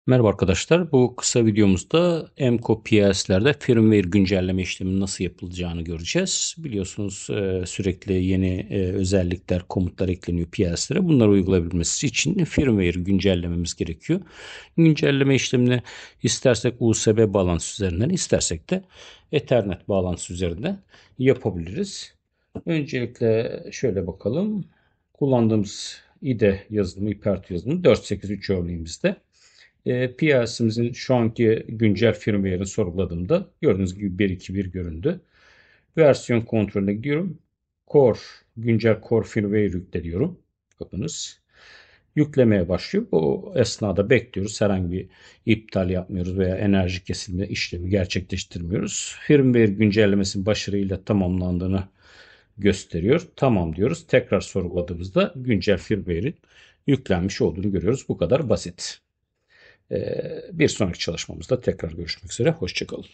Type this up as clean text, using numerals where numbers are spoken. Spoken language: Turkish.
Merhaba arkadaşlar. Bu kısa videomuzda Emco PLC'lerde firmware güncelleme işleminin nasıl yapılacağını göreceğiz. Biliyorsunuz sürekli yeni özellikler, komutlar ekleniyor PLC'lere. Bunları uygulayabilmesi için firmware güncellememiz gerekiyor. Güncelleme işlemini istersek USB bağlantısı üzerinden, istersek de Ethernet bağlantısı üzerinden yapabiliriz. Öncelikle şöyle bakalım. Kullandığımız IDE yazılımı, IPERT yazılımı 483 örneğimizde. PLC'mizin şu anki güncel firmware'ını sorguladığımda gördüğünüz gibi 1.2.1 göründü. Versiyon kontrolüne gidiyorum. Güncel Core firmware yükle diyorum. Bakınız. Yüklemeye başlıyor. Bu esnada bekliyoruz. Herhangi bir iptal yapmıyoruz veya enerji kesilme işlemi gerçekleştirmiyoruz. Firmware güncellemesinin başarıyla tamamlandığını gösteriyor. Tamam diyoruz. Tekrar sorguladığımızda güncel firmware'in yüklenmiş olduğunu görüyoruz. Bu kadar basit. Bir sonraki çalışmamızda tekrar görüşmek üzere. Hoşça kalın.